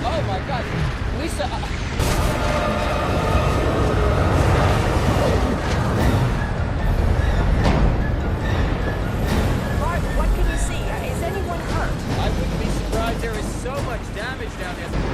Oh my God, Lisa. Bart, what can you see? Is anyone hurt? I wouldn't be surprised. There is so much damage down there.